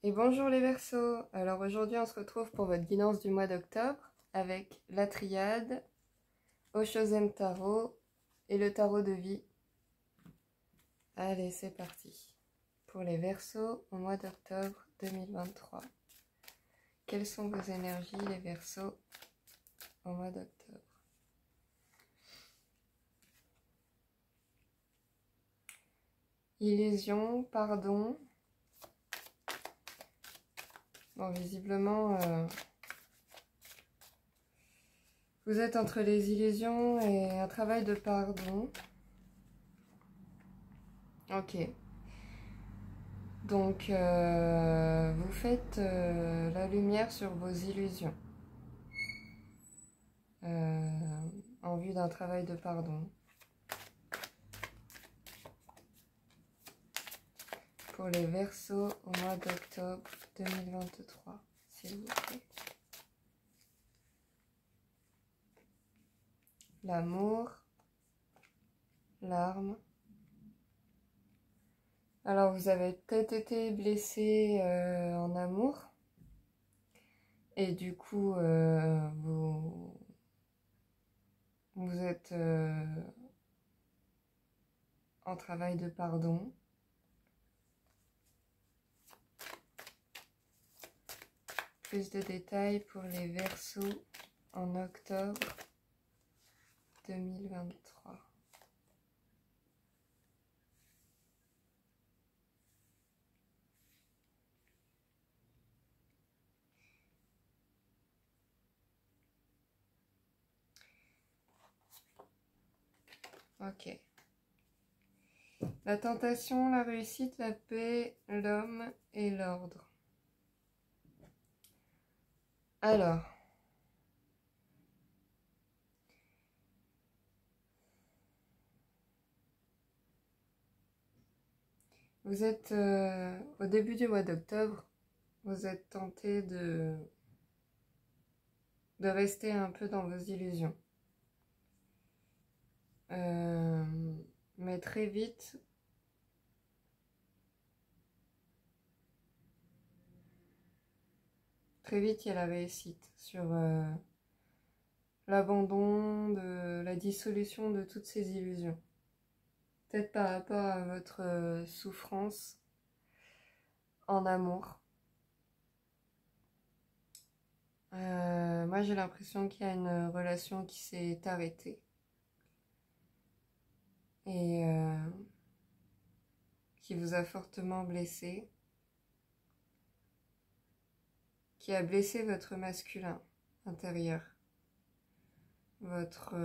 Et bonjour les Verseaux. Alors aujourd'hui on se retrouve pour votre guidance du mois d'octobre avec la triade, Oshozen Tarot et le tarot de vie. Allez, c'est parti. Pour les Verseaux au mois d'octobre 2023. Quelles sont vos énergies les Verseaux au mois d'octobre? Illusion, pardon. Bon, visiblement, vous êtes entre les illusions et un travail de pardon. Ok. Donc, vous faites la lumière sur vos illusions en vue d'un travail de pardon. Pour les Verseaux au mois d'octobre 2023, s'il vous plaît. L'amour, l'arme. Alors, vous avez peut-être été blessé en amour. Et du coup, vous êtes en travail de pardon. Plus de détails pour les Verseaux en octobre 2023. Ok. La tentation, la réussite, la paix, l'homme et l'ordre. Alors, vous êtes au début du mois d'octobre, vous êtes tenté de rester un peu dans vos illusions. Mais très vite, il y a la réussite sur l'abandon, de la dissolution de toutes ces illusions. Peut-être par rapport à votre souffrance en amour. Moi j'ai l'impression qu'il y a une relation qui s'est arrêtée. Et qui vous a fortement blessé. Qui a blessé votre masculin intérieur. Votre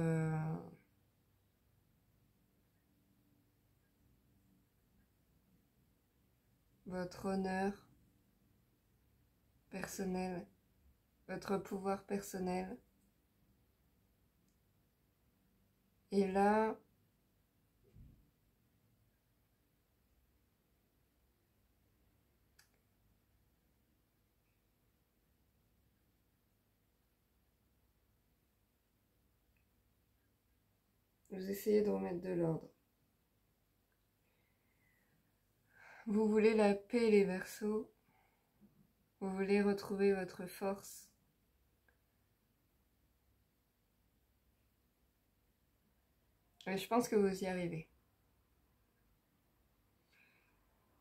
honneur personnel, votre pouvoir personnel. Et là, vous essayez de remettre de l'ordre. Vous voulez la paix, les Verseaux. Vous voulez retrouver votre force. Et je pense que vous y arrivez.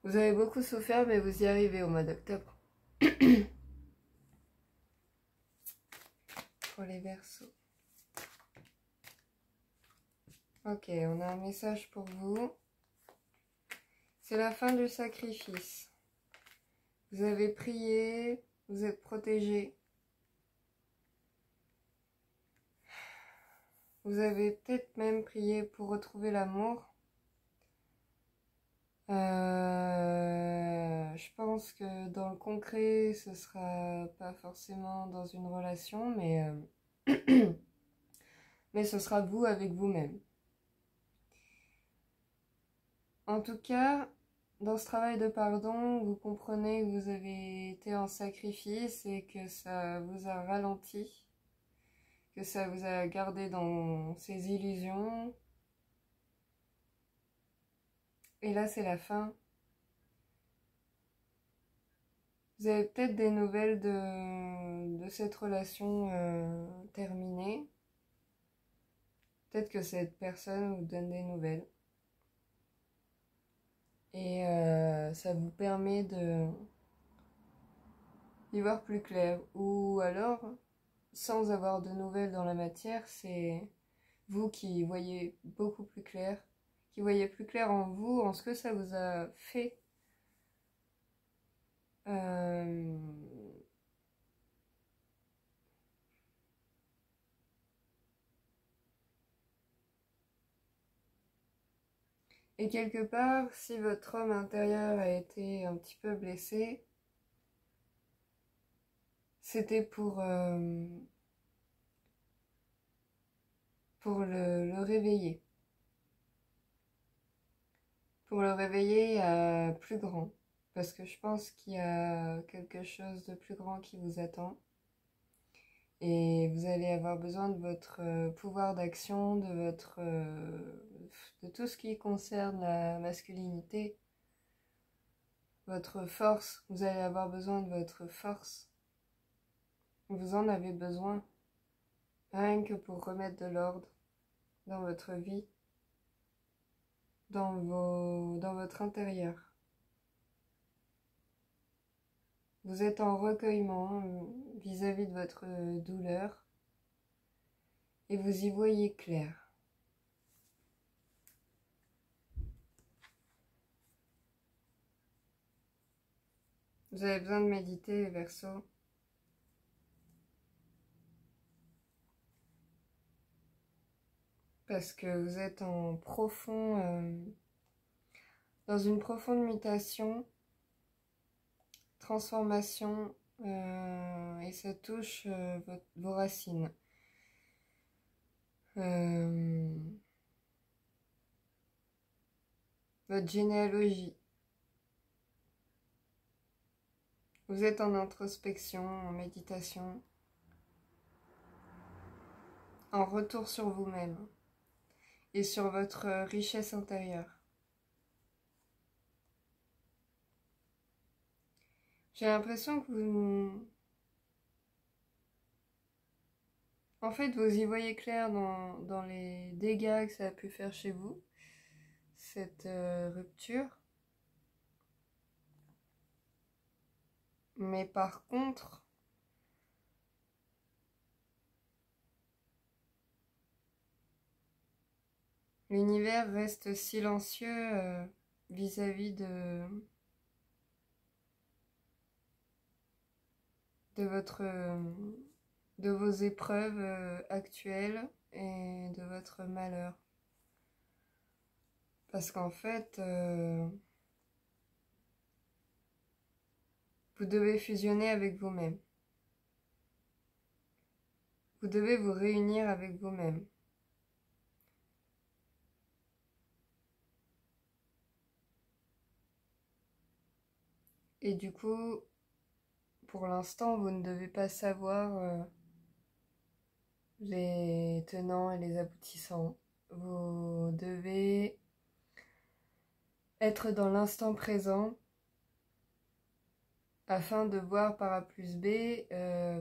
Vous avez beaucoup souffert, mais vous y arrivez au mois d'octobre. Pour les Verseaux. Ok, on a un message pour vous. C'est la fin du sacrifice. Vous avez prié, vous êtes protégé. Vous avez peut-être même prié pour retrouver l'amour. Je pense que dans le concret, ce sera pas forcément dans une relation, mais, mais ce sera vous avec vous-même. En tout cas, dans ce travail de pardon, vous comprenez que vous avez été en sacrifice et que ça vous a ralenti, que ça vous a gardé dans ces illusions. Et là, c'est la fin. Vous avez peut-être des nouvelles de cette relation terminée. Peut-être que cette personne vous donne des nouvelles. Et ça vous permet d'y voir plus clair. Ou alors, sans avoir de nouvelles dans la matière, c'est vous qui voyez beaucoup plus clair, qui voyez plus clair en vous, en ce que ça vous a fait. Et quelque part, si votre homme intérieur a été un petit peu blessé, c'était pour le réveiller. Pour le réveiller à plus grand. Parce que je pense qu'il y a quelque chose de plus grand qui vous attend. Et vous allez avoir besoin de votre pouvoir d'action, de tout ce qui concerne la masculinité, votre force. Vous allez avoir besoin de votre force. Vous en avez besoin, rien que pour remettre de l'ordre dans votre vie, dans votre intérieur. Vous êtes en recueillement vis-à-vis de votre douleur et vous y voyez clair. Vous avez besoin de méditer, Verseau. Parce que vous êtes en dans une profonde mutation, transformation, et ça touche vos racines. Votre généalogie. Vous êtes en introspection, en méditation, en retour sur vous-même et sur votre richesse intérieure. J'ai l'impression que en fait, vous y voyez clair dans les dégâts que ça a pu faire chez vous, cette rupture. Mais par contre, l'univers reste silencieux vis-à-vis de vos épreuves actuelles et de votre malheur. Parce qu'en fait, vous devez fusionner avec vous-même. Vous devez vous réunir avec vous-même. Et du coup, pour l'instant, vous ne devez pas savoir les tenants et les aboutissants. Vous devez être dans l'instant présent afin de voir par A plus B,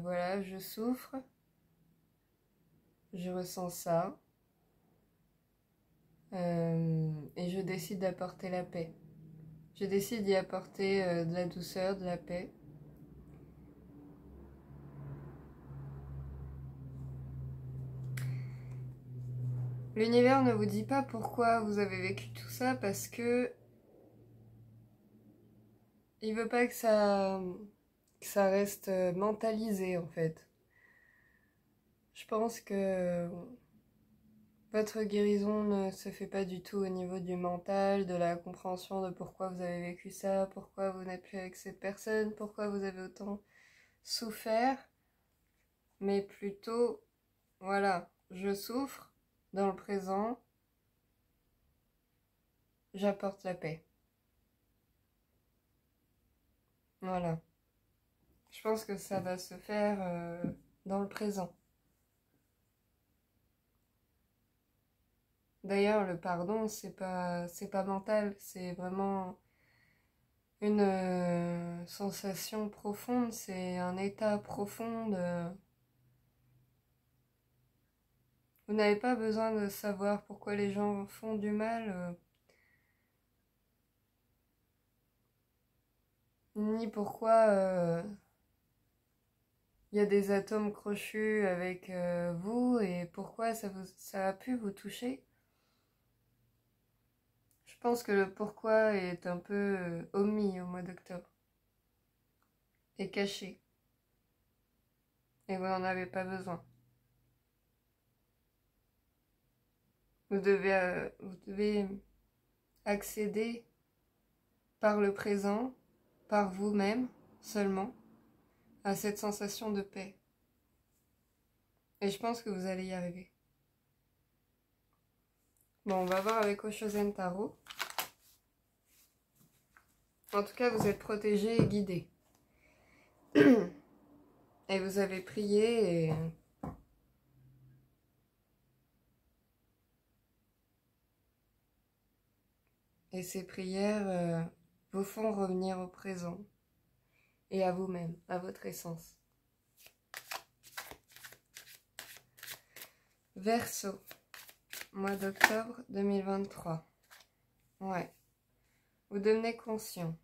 voilà, je souffre, je ressens ça, et je décide d'apporter la paix. Je décide d'y apporter de la douceur, de la paix. L'univers ne vous dit pas pourquoi vous avez vécu tout ça parce que il veut pas que ça reste mentalisé en fait. Je pense que votre guérison ne se fait pas du tout au niveau du mental, de la compréhension de pourquoi vous avez vécu ça, pourquoi vous n'êtes plus avec cette personne, pourquoi vous avez autant souffert, mais plutôt, voilà, je souffre dans le présent, j'apporte la paix. Voilà. Je pense que ça va se faire dans le présent. D'ailleurs, le pardon, c'est pas mental, c'est vraiment Une sensation profonde, c'est un état profond de... Vous n'avez pas besoin de savoir pourquoi les gens font du mal, ni pourquoi il y a des atomes crochus avec vous et pourquoi ça a pu vous toucher. Je pense que le pourquoi est un peu omis au mois d'octobre, et caché, et vous n'en avez pas besoin. Vous devez accéder par le présent, par vous-même seulement, à cette sensation de paix. Et je pense que vous allez y arriver. Bon, on va voir avec Oshozen Tarot. En tout cas, vous êtes protégé et guidé. Et vous avez prié et ces prières vous font revenir au présent et à vous-même, à votre essence. Verseau, mois d'octobre 2023. Ouais. Vous devenez conscient.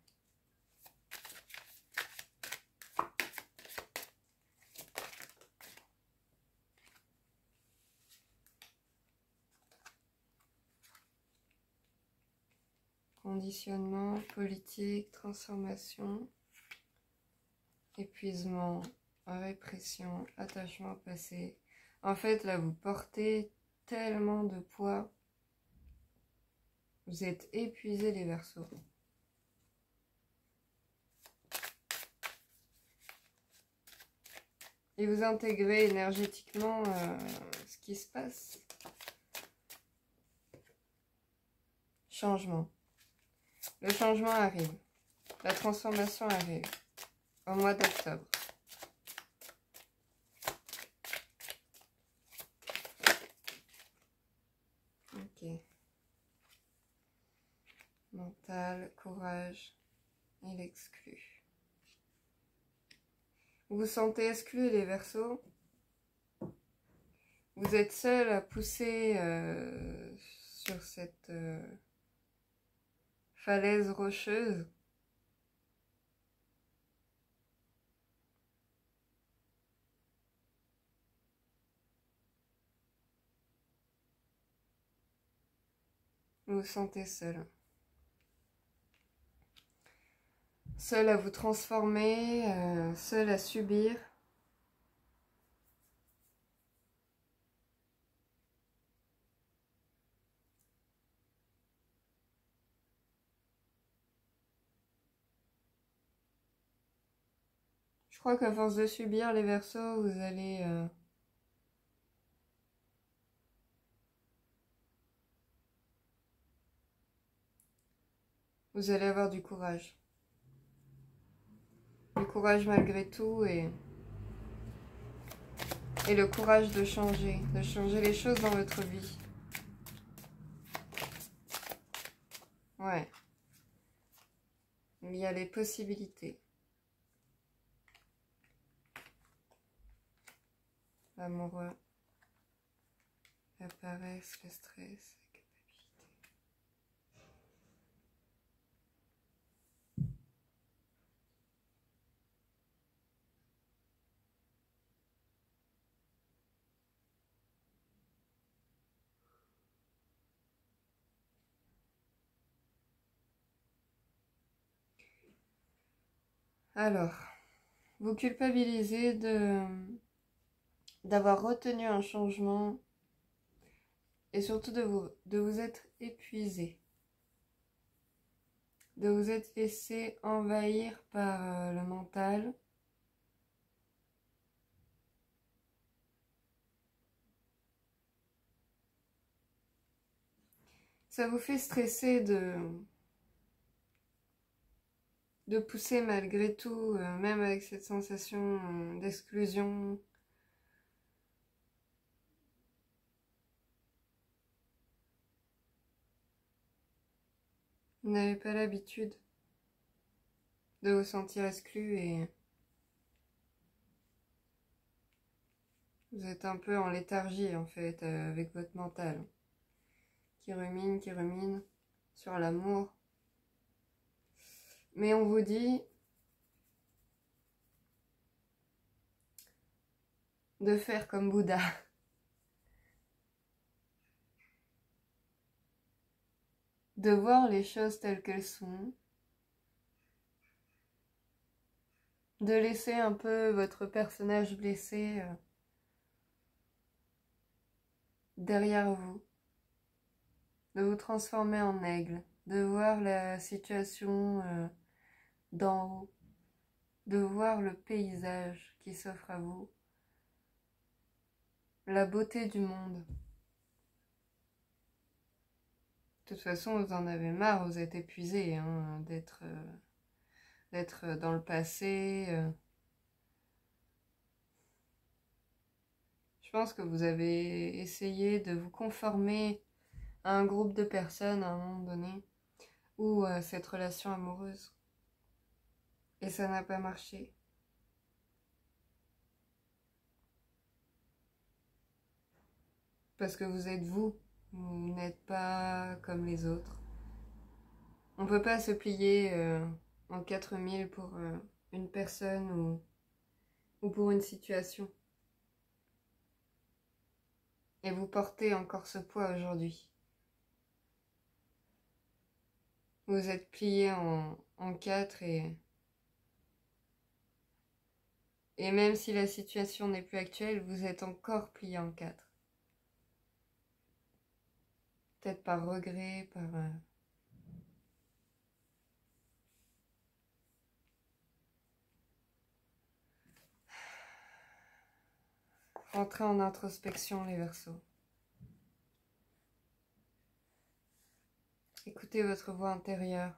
Conditionnement, politique, transformation, épuisement, répression, attachement passé. En fait, là, vous portez tellement de poids. Vous êtes épuisés, les Verseaux. Et vous intégrez énergétiquement ce qui se passe. Changement. Le changement arrive. La transformation arrive. Au mois d'octobre. Ok. Mental, courage, il exclut. Vous vous sentez exclu, les Verseaux. Vous êtes seul à pousser sur cette falaise rocheuse. Vous vous sentez seul. Seul à vous transformer, seul à subir. Je crois qu'à force de subir, les Verseaux, vous allez avoir du courage. Du courage malgré tout et le courage de changer les choses dans votre vie. Ouais. Il y a les possibilités. L'amoureux, la paresse, le stress, la culpabilité. Alors, vous culpabilisez d'avoir retenu un changement et surtout de vous être épuisé, de vous être laissé envahir par le mental. Ça vous fait stresser de pousser malgré tout, même avec cette sensation d'exclusion. Vous n'avez pas l'habitude. de vous sentir exclu et vous êtes un peu en léthargie en fait avec votre mental qui rumine sur l'amour. Mais on vous dit de faire comme Bouddha. De voir les choses telles qu'elles sont. De laisser un peu votre personnage blessé derrière vous. De vous transformer en aigle. De voir la situation d'en haut. De voir le paysage qui s'offre à vous. La beauté du monde. De toute façon, vous en avez marre, vous êtes épuisé hein, d'être dans le passé. Je pense que vous avez essayé de vous conformer à un groupe de personnes à un moment donné, ou à cette relation amoureuse. Et ça n'a pas marché. Parce que vous êtes vous. Vous n'êtes pas comme les autres. On ne peut pas se plier en 4000 pour une personne ou pour une situation. Et vous portez encore ce poids aujourd'hui. Vous êtes plié en 4 et même si la situation n'est plus actuelle, vous êtes encore plié en 4. Peut-être par regret, par... Rentrez en introspection, les Verseaux. Écoutez votre voix intérieure.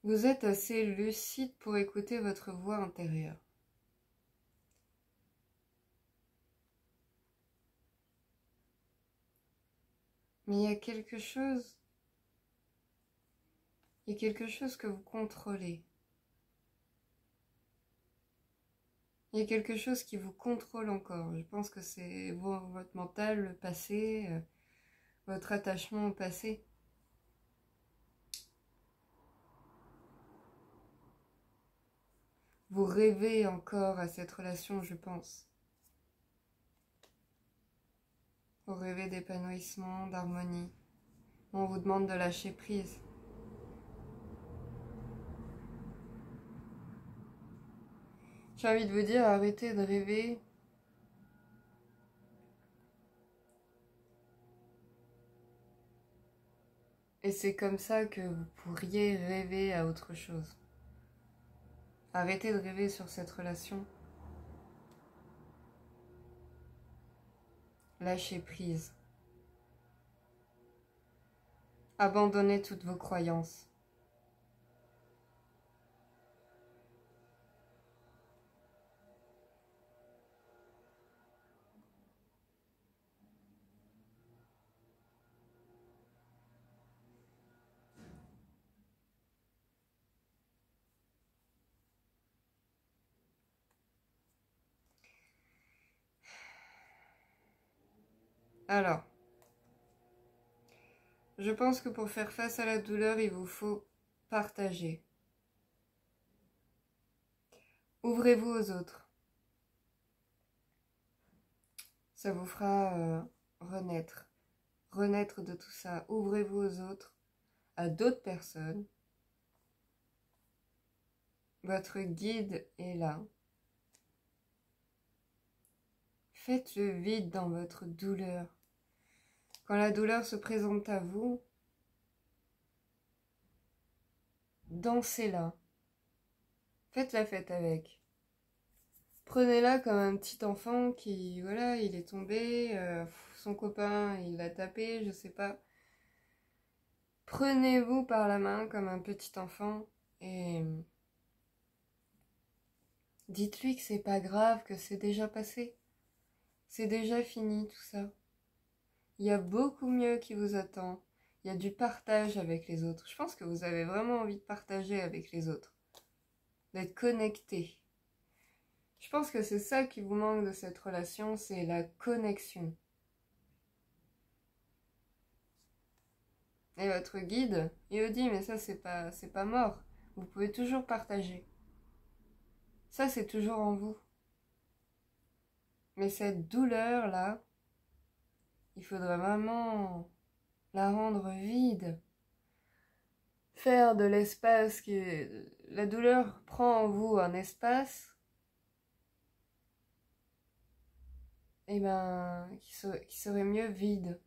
Vous êtes assez lucide pour écouter votre voix intérieure. Mais il y a quelque chose que vous contrôlez. Il y a quelque chose qui vous contrôle encore. Je pense que c'est votre mental, le passé, votre attachement au passé. Vous rêvez encore à cette relation, je pense. Vous rêvez d'épanouissement, d'harmonie. On vous demande de lâcher prise. J'ai envie de vous dire, arrêtez de rêver. Et c'est comme ça que vous pourriez rêver à autre chose. Arrêtez de rêver sur cette relation. Lâchez prise. Abandonnez toutes vos croyances. Alors, je pense que pour faire face à la douleur, il vous faut partager. Ouvrez-vous aux autres. Ça vous fera renaître. Renaître de tout ça. Ouvrez-vous aux autres, à d'autres personnes. Votre guide est là. Faites le vide dans votre douleur. Quand la douleur se présente à vous, dansez-la. Faites la fête avec. Prenez-la comme un petit enfant qui, voilà, il est tombé, son copain, il l'a tapé, je sais pas. Prenez-vous par la main comme un petit enfant et dites-lui que c'est pas grave, que c'est déjà passé. C'est déjà fini tout ça. Il y a beaucoup mieux qui vous attend. Il y a du partage avec les autres. Je pense que vous avez vraiment envie de partager avec les autres. D'être connecté. Je pense que c'est ça qui vous manque de cette relation, c'est la connexion. Et votre guide, il vous dit, mais ça c'est pas mort. Vous pouvez toujours partager. Ça c'est toujours en vous. Mais cette douleur-là, il faudrait vraiment la rendre vide. Faire de l'espace la douleur prend en vous un espace, et ben, qui serait mieux vide.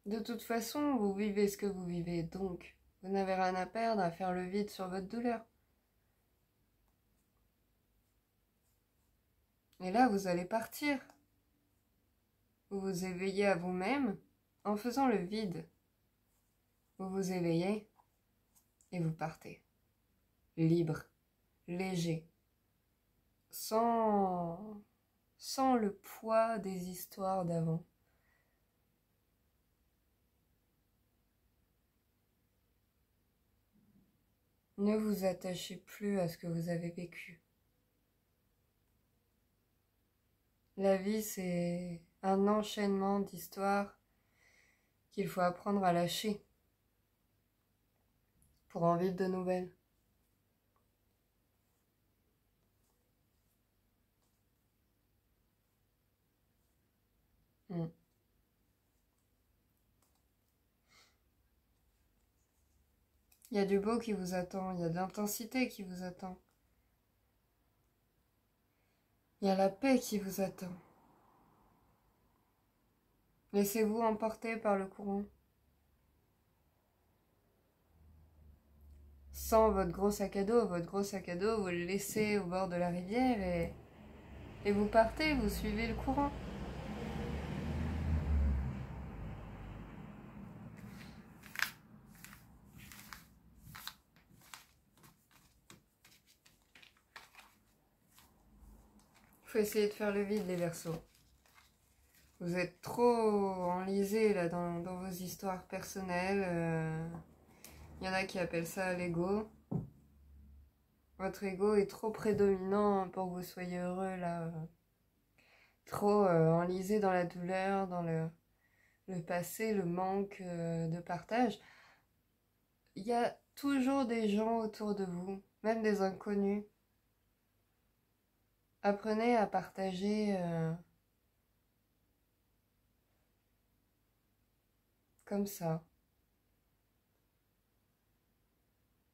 De toute façon, vous vivez ce que vous vivez, donc vous n'avez rien à perdre à faire le vide sur votre douleur. Et là, vous allez partir. Vous vous éveillez à vous-même en faisant le vide. Vous vous éveillez et vous partez. Libre, léger, sans le poids des histoires d'avant. Ne vous attachez plus à ce que vous avez vécu. La vie, c'est un enchaînement d'histoires qu'il faut apprendre à lâcher pour en vivre de nouvelles. Il y a du beau qui vous attend, il y a de l'intensité qui vous attend. Il y a la paix qui vous attend. Laissez-vous emporter par le courant. Sans votre gros sac à dos, vous le laissez au bord de la rivière et vous partez, vous suivez le courant. Il faut essayer de faire le vide, les Verseaux. Vous êtes trop enlisés là dans vos histoires personnelles. Il y en a qui appellent ça l'ego. Votre ego est trop prédominant pour que vous soyez heureux là. Trop enlisé dans la douleur, dans le passé, le manque de partage. Il y a toujours des gens autour de vous, même des inconnus. Apprenez à partager comme ça.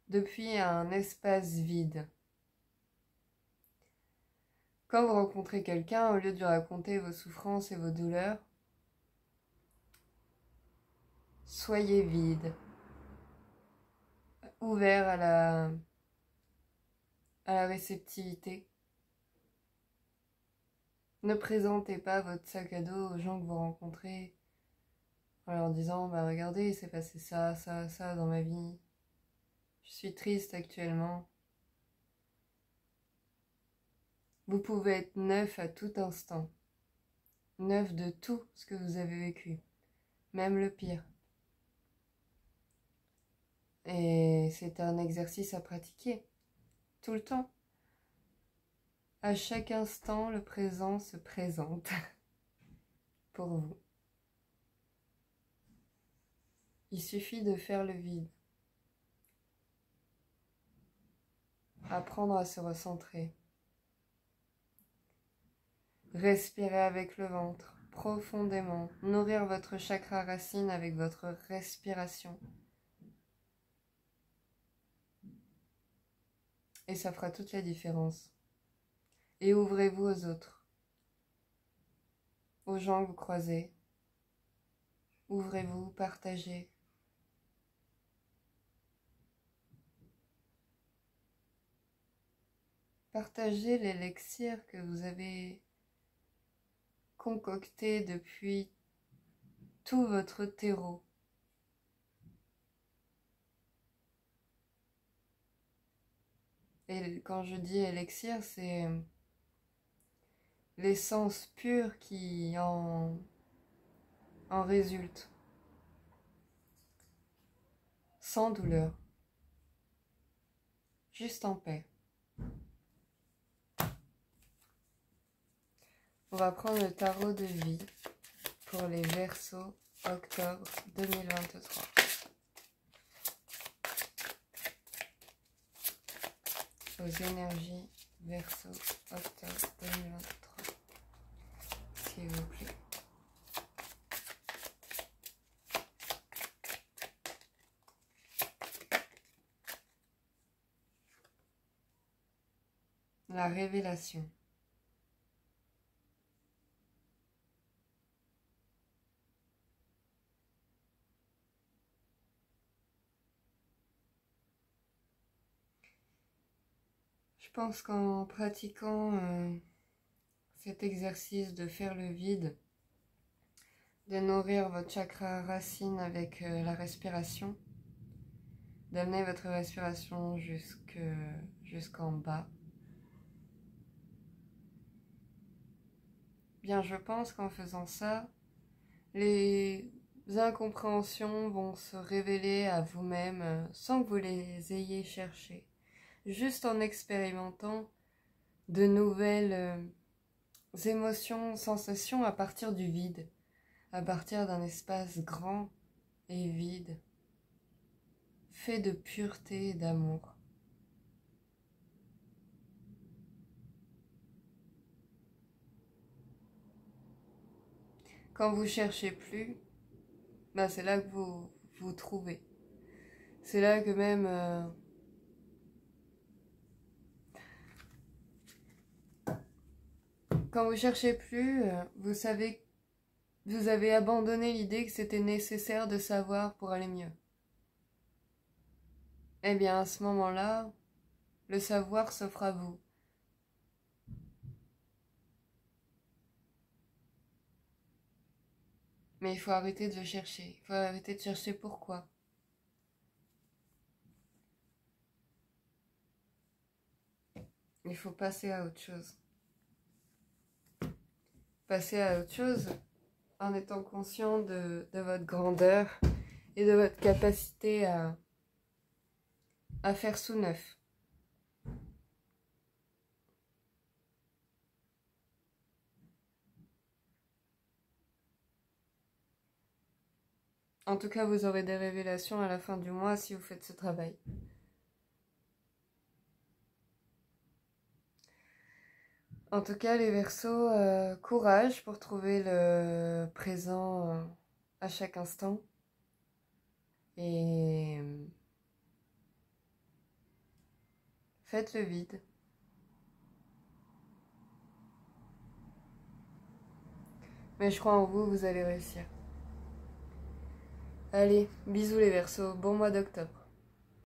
Depuis un espace vide. Quand vous rencontrez quelqu'un, au lieu de lui raconter vos souffrances et vos douleurs, soyez vide, ouvert à la réceptivité. Ne présentez pas votre sac à dos aux gens que vous rencontrez en leur disant bah regardez, il s'est passé ça, ça, ça dans ma vie. Je suis triste actuellement. Vous pouvez être neuf à tout instant. Neuf de tout ce que vous avez vécu. Même le pire. Et c'est un exercice à pratiquer. Tout le temps. À chaque instant, le présent se présente. Pour vous. Il suffit de faire le vide. Apprendre à se recentrer. Respirez avec le ventre, profondément. Nourrir votre chakra racine avec votre respiration. Et ça fera toute la différence. Et ouvrez-vous aux autres, aux gens que vous croisez. Ouvrez-vous, partagez. Partagez l'élixir que vous avez concocté depuis tout votre terreau. Et quand je dis élixir, c'est l'essence pure qui en résulte, sans douleur, juste en paix. On va prendre le tarot de vie pour les Verseaux, octobre 2023. Aux énergies Verseau, octobre 2023. S'il vous plaît. La révélation. Je pense qu'en pratiquant cet exercice de faire le vide, de nourrir votre chakra racine avec la respiration, d'amener votre respiration jusqu'en bas. Bien, je pense qu'en faisant ça, les incompréhensions vont se révéler à vous-même sans que vous les ayez cherchées, juste en expérimentant de nouvelles émotions, sensations à partir du vide, à partir d'un espace grand et vide, fait de pureté et d'amour. Quand vous cherchez plus, ben c'est là que vous vous trouvez. C'est là que même quand vous cherchez plus, vous savez, vous avez abandonné l'idée que c'était nécessaire de savoir pour aller mieux. Eh bien, à ce moment-là, le savoir s'offre à vous. Mais il faut arrêter de le chercher. Il faut arrêter de chercher pourquoi. Il faut passer à autre chose. Passer à autre chose en étant conscient de votre grandeur et de votre capacité à faire sous neuf. En tout cas, vous aurez des révélations à la fin du mois si vous faites ce travail. En tout cas, les Verseaux, courage pour trouver le présent à chaque instant. Et faites le vide. Mais je crois en vous, vous allez réussir. Allez, bisous les Verseaux, bon mois d'octobre.